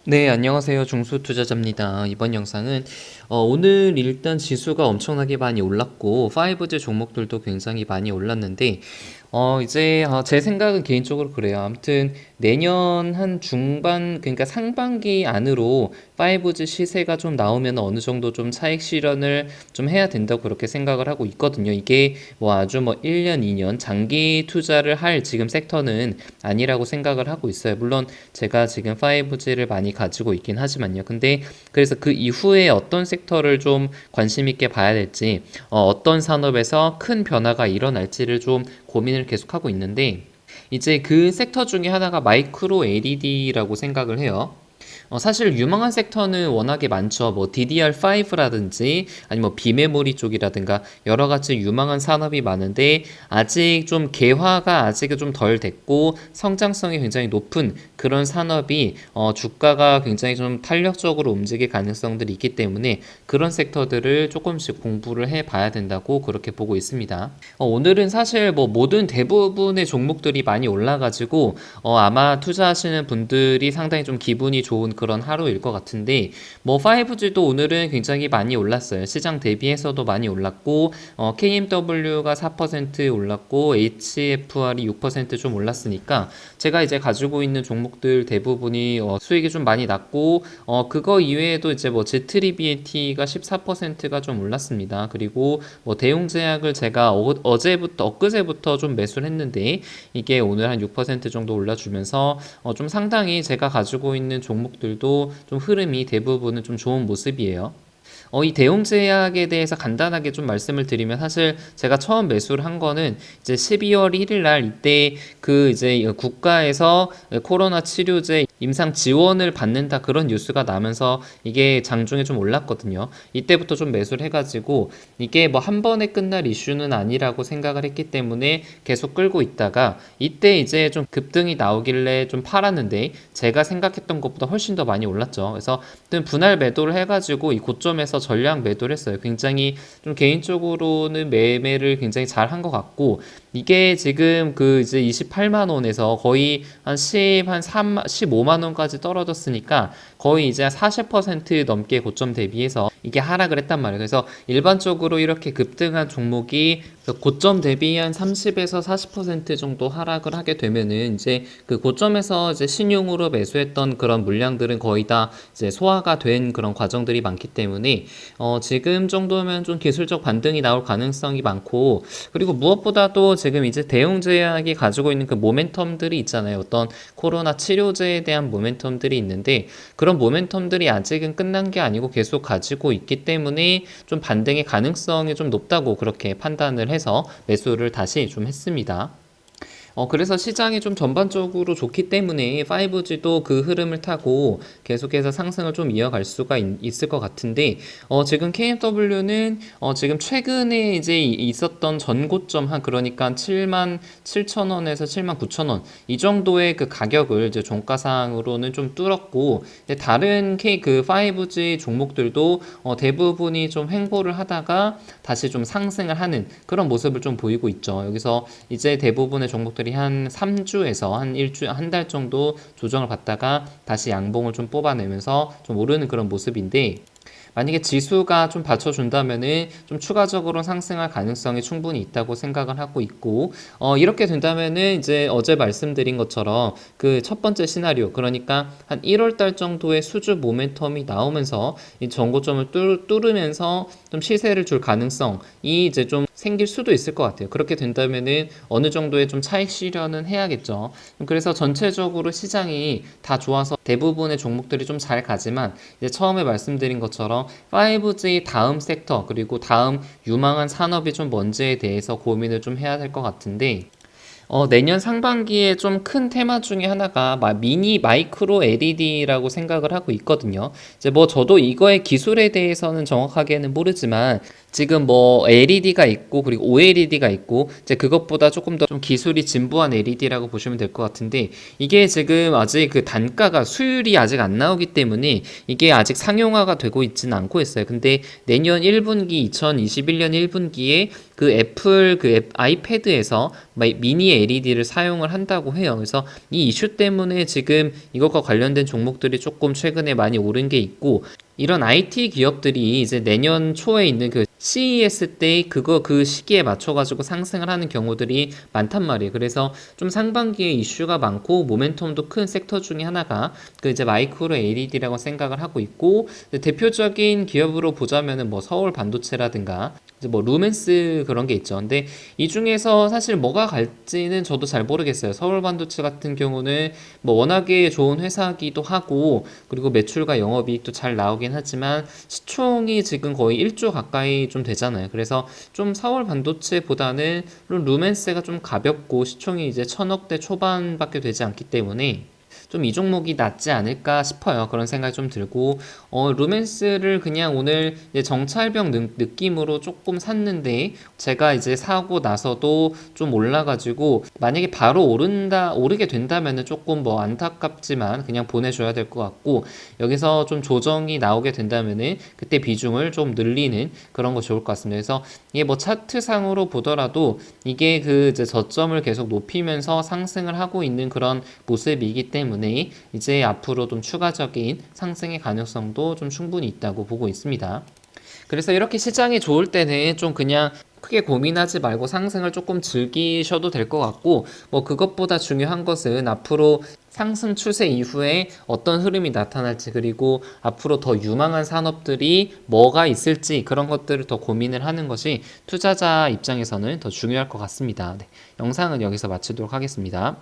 네, 안녕하세요. 중수투자자입니다. 이번 영상은 오늘 일단 지수가 엄청나게 많이 올랐고 5G 종목들도 굉장히 많이 올랐는데 이제 제 생각은 개인적으로 그래요. 아무튼 내년 한 중반 그러니까 상반기 안으로 5G 시세가 좀 나오면 어느 정도 좀 차익 실현을 좀 해야 된다고 그렇게 생각을 하고 있거든요. 이게 뭐 아주 뭐 1년, 2년 장기 투자를 할 지금 섹터는 아니라고 생각을 하고 있어요. 물론 제가 지금 5G를 많이 가지고 있긴 하지만요. 근데 그래서 그 이후에 어떤 섹터를 좀 관심 있게 봐야 될지, 어떤 산업에서 큰 변화가 일어날지를 좀 고민을 계속하고 있는데, 이제 그 섹터 중에 하나가 마이크로 LED라고 생각을 해요. 사실 유망한 섹터는 워낙에 많죠. 뭐 DDR5라든지 아니면 뭐 비메모리 쪽이라든가 여러 가지 유망한 산업이 많은데 아직 좀 개화가 아직은 좀 덜 됐고 성장성이 굉장히 높은 그런 산업이 주가가 굉장히 좀 탄력적으로 움직일 가능성들이 있기 때문에 그런 섹터들을 조금씩 공부를 해 봐야 된다고 그렇게 보고 있습니다. 오늘은 사실 뭐 모든 대부분의 종목들이 많이 올라가지고 아마 투자하시는 분들이 상당히 좀 기분이 좋은 그런 하루일 것 같은데 뭐 5G도 오늘은 굉장히 많이 올랐어요. 시장 대비해서도 많이 올랐고 KMW가 4% 올랐고 HFR이 6%좀 올랐으니까 제가 이제 가지고 있는 종목들 대부분이 수익이 좀 많이 났고 그거 이외에도 이제 뭐 ZTBAT가 14%가 좀 올랐습니다. 그리고 뭐 대웅제약을 제가 어제부터 엊그제부터 좀 매수를 했는데 이게 오늘 한 6% 정도 올라주면서 좀 상당히 제가 가지고 있는 종목들도 좀 흐름이 대부분은 좀 좋은 모습이에요. 이 대웅제약에 대해서 간단하게 좀 말씀을 드리면 사실 제가 처음 매수를 한 거는 이제 12월 1일 날 이때 그 이제 국가에서 코로나 치료제 임상 지원을 받는다 그런 뉴스가 나면서 이게 장중에 좀 올랐거든요. 이때부터 좀 매수를 해가지고 이게 뭐 한 번에 끝날 이슈는 아니라고 생각을 했기 때문에 계속 끌고 있다가 이때 이제 좀 급등이 나오길래 좀 팔았는데 제가 생각했던 것보다 훨씬 더 많이 올랐죠. 그래서 분할 매도를 해가지고 이 고점에서 전량 매도를 했어요. 굉장히 좀 개인적으로는 매매를 굉장히 잘 한 것 같고 이게 지금 그 이제 28만 원에서 거의 한 10, 한 3, 15만 원까지 떨어졌으니까 거의 이제 40% 넘게 고점 대비해서 이게 하락을 했단 말이에요. 그래서 일반적으로 이렇게 급등한 종목이 고점 대비 한 30에서 40% 정도 하락을 하게 되면은 이제 그 고점에서 이제 신용으로 매수했던 그런 물량들은 거의 다 이제 소화가 된 그런 과정들이 많기 때문에 지금 정도면 좀 기술적 반등이 나올 가능성이 많고 그리고 무엇보다도 지금 이제 대웅제약이 가지고 있는 그 모멘텀들이 있잖아요. 어떤 코로나 치료제에 대한 모멘텀들이 있는데 그런 모멘텀들이 아직은 끝난 게 아니고 계속 가지고 있기 때문에 좀 반등의 가능성이 좀 높다고 그렇게 판단을 해서 매수를 다시 좀 했습니다. 그래서 시장이 좀 전반적으로 좋기 때문에 5G도 그 흐름을 타고 계속해서 상승을 좀 이어갈 수가 있을 것 같은데, 지금 KMW는 지금 최근에 이제 있었던 전고점 그러니까 7만 7천 원에서 7만 9천 원 이 정도의 그 가격을 이제 종가상으로는 좀 뚫었고, 다른 그 5G 종목들도 대부분이 좀 횡보를 하다가 다시 좀 상승을 하는 그런 모습을 좀 보이고 있죠. 여기서 이제 대부분의 종목들이 한 3주에서 한 일주 한 달 정도 조정을 받다가 다시 양봉을 좀 뽑아내면서 좀 오르는 그런 모습인데 만약에 지수가 좀 받쳐준다면은 좀 추가적으로 상승할 가능성이 충분히 있다고 생각을 하고 있고, 이렇게 된다면은 이제 어제 말씀드린 것처럼 그 첫 번째 시나리오, 그러니까 한 1월 달 정도의 수주 모멘텀이 나오면서 이 전고점을 뚫으면서 좀 시세를 줄 가능성이 이제 좀 생길 수도 있을 것 같아요. 그렇게 된다면은 어느 정도의 좀 차익 실현은 해야겠죠. 그래서 전체적으로 시장이 다 좋아서 대부분의 종목들이 좀 잘 가지만 이제 처음에 말씀드린 것처럼 5G 다음 섹터 그리고 다음 유망한 산업이 좀 뭔지에 대해서 고민을 좀 해야 될 것 같은데 내년 상반기에 좀 큰 테마 중에 하나가 미니 마이크로 LED라고 생각을 하고 있거든요. 이제 뭐 저도 이거의 기술에 대해서는 정확하게는 모르지만 지금 뭐 LED가 있고 그리고 OLED가 있고 이제 그것보다 조금 더 좀 기술이 진보한 LED라고 보시면 될 것 같은데 이게 지금 아직 그 단가가 수율이 아직 안 나오기 때문에 이게 아직 상용화가 되고 있지는 않고 있어요. 근데 내년 1분기 2021년 1분기에 그 애플 그 아이패드에서 미니 LED를 사용을 한다고 해요. 그래서 이 이슈 때문에 지금 이것과 관련된 종목들이 조금 최근에 많이 오른 게 있고, 이런 IT 기업들이 이제 내년 초에 있는 그 CES 때 그 시기에 맞춰가지고 상승을 하는 경우들이 많단 말이에요. 그래서 좀 상반기에 이슈가 많고 모멘텀도 큰 섹터 중에 하나가 그 이제 마이크로 LED라고 생각을 하고 있고, 대표적인 기업으로 보자면은 뭐 서울 반도체라든가 이제 뭐 루멘스 그런 게 있죠. 근데 이 중에서 사실 뭐가 갈지는 저도 잘 모르겠어요. 서울 반도체 같은 경우는 뭐 워낙에 좋은 회사기도 하고, 그리고 매출과 영업이익도 잘 나오긴 하지만 시총이 지금 거의 1조 가까이 좀 되잖아요. 그래서 좀 서울 반도체보다는 루멘스가 좀 가볍고 시총이 이제 1000억대 초반밖에 되지 않기 때문에 좀 이 종목이 낫지 않을까 싶어요. 그런 생각이 좀 들고, 루멘스를 그냥 오늘 이제 정찰병 느낌으로 조금 샀는데, 제가 이제 사고 나서도 좀 올라가지고, 만약에 바로 오르게 된다면은 조금 뭐 안타깝지만 그냥 보내줘야 될 것 같고, 여기서 좀 조정이 나오게 된다면은 그때 비중을 좀 늘리는 그런 거 좋을 것 같습니다. 그래서 이게 뭐 차트상으로 보더라도 이게 그 이제 저점을 계속 높이면서 상승을 하고 있는 그런 모습이기 때문에 이제 앞으로 좀 추가적인 상승의 가능성도 좀 충분히 있다고 보고 있습니다. 그래서 이렇게 시장이 좋을 때는 좀 그냥 크게 고민하지 말고 상승을 조금 즐기셔도 될 것 같고, 뭐 그것보다 중요한 것은 앞으로 상승 추세 이후에 어떤 흐름이 나타날지, 그리고 앞으로 더 유망한 산업들이 뭐가 있을지, 그런 것들을 더 고민을 하는 것이 투자자 입장에서는 더 중요할 것 같습니다. 네, 영상은 여기서 마치도록 하겠습니다.